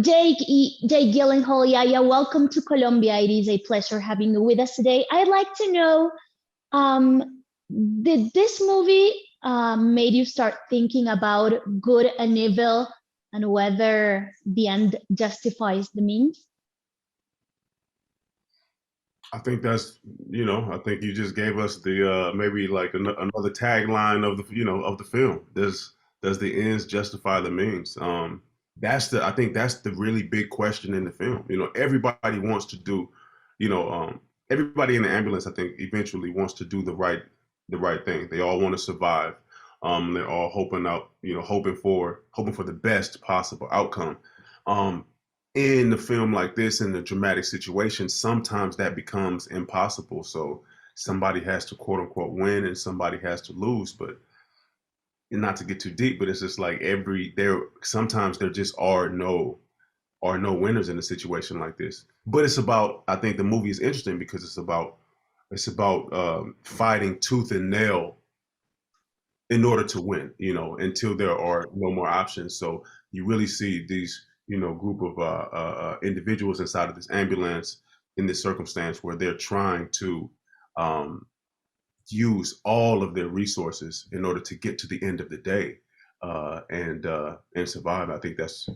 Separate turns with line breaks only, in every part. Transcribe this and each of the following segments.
Jake Gyllenhaal, Yahya, welcome to Colombia. It is a pleasure having you with us today. I'd like to know, did this movie made you start thinking about good and evil and whether the end justifies the means?
I think that's, I think you just gave us the maybe like another tagline of the film. Does the ends justify the means? I think that's the really big question in the film. Everybody wants to do, you know, everybody in the ambulance, I think, eventually wants to do the right thing. They all want to survive. They're all hoping for the best possible outcome. Um, in the film like this, in the dramatic situation, sometimes that becomes impossible. So somebody has to quote unquote win and somebody has to lose. But not to get too deep, but it's just like sometimes there just are no winners in a situation like this. But it's about, I think the movie is interesting because it's about fighting tooth and nail in order to win, until there are no more options. So you really see these, group of individuals inside of this ambulance in this circumstance where they're trying to um, use all of their resources in order to get to the end of the day and survive. I think that's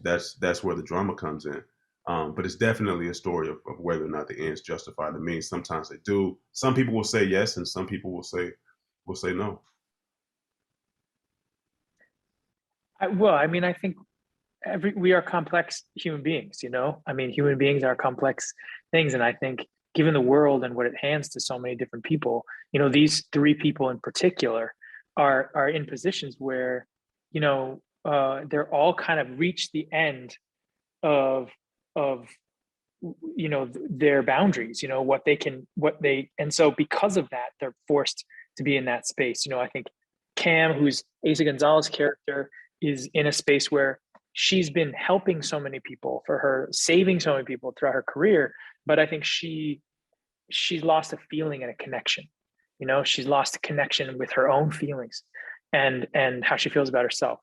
where the drama comes in. But it's definitely a story of whether or not the ends justify the means. Sometimes they do. Some people will say yes, and some people will say no.
I think we are complex human beings, I mean, human beings are complex things. And I think given the world and what it hands to so many different people, these three people in particular are in positions where, they're all kind of reached the end of their boundaries, and so because of that, they're forced to be in that space. I think Cam, who's Asa Gonzalez's character, is in a space where she's been helping so many people, saving so many people throughout her career, but I think she's lost a feeling and a connection. She's lost a connection with her own feelings and how she feels about herself.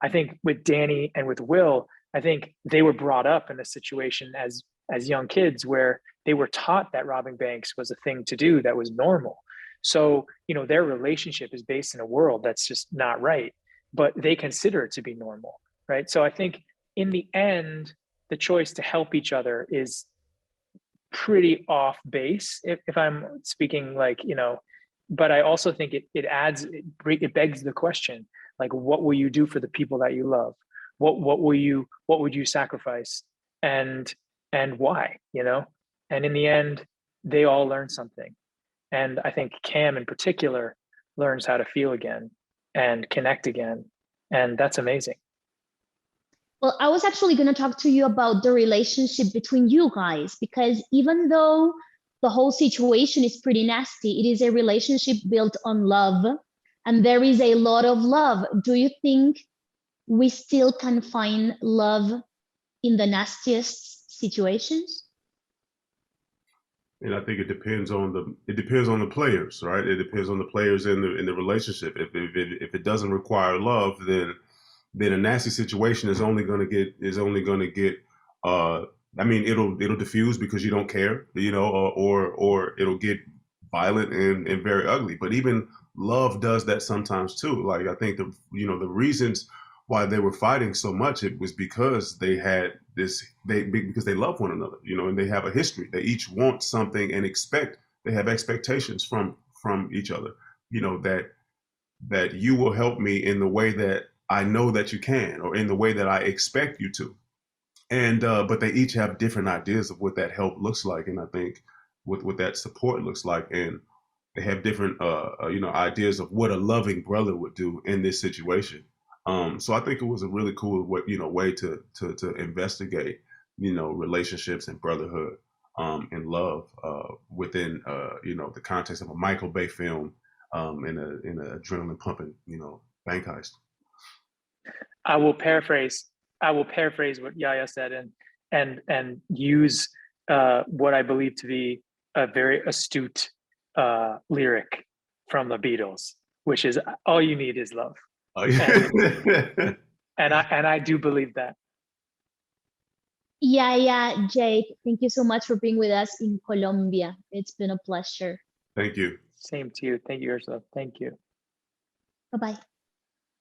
I think with Danny and with Will, I think they were brought up in a situation as young kids where they were taught that robbing banks was a thing to do that was normal. So, their relationship is based in a world that's just not right, but they consider it to be normal, right? So I think in the end, the choice to help each other is pretty off base, if I'm speaking but I also think it begs the question, like, what will you do for the people that you love? What would you sacrifice, and why? And in the end, they all learn something. And I think Cam in particular learns how to feel again and connect again. And that's amazing.
Well, I was actually going to talk to you about the relationship between you guys, because even though the whole situation is pretty nasty, it is a relationship built on love, and there is a lot of love. Do you think we still can find love in the nastiest situations?
And I think it depends on the players, right? It depends on the players in the relationship. If it doesn't require love, then a nasty situation is only going to get I mean, it'll diffuse because you don't care, or it'll get violent and very ugly. But even love does that sometimes too. Like, I think the reasons why they were fighting so much, it was because because they love one another, and they have a history. They each want something and they have expectations from each other, that you will help me in the way that I know that you can, or in the way that I expect you to. And but they each have different ideas of what that help looks like, and I think what that support looks like, and they have different ideas of what a loving brother would do in this situation. So I think it was a really cool way to investigate relationships and brotherhood and love within the context of a Michael Bay film, in a adrenaline pumping bank heist.
I will paraphrase what Yahya said, and use what I believe to be a very astute lyric from the Beatles, which is "All you need is love."
Oh, yeah.
And I do believe that.
Yeah, Jake, thank you so much for being with us in Colombia. It's been a pleasure.
Thank you.
Same to you. Thank you, Ursula. Thank you.
Bye-bye.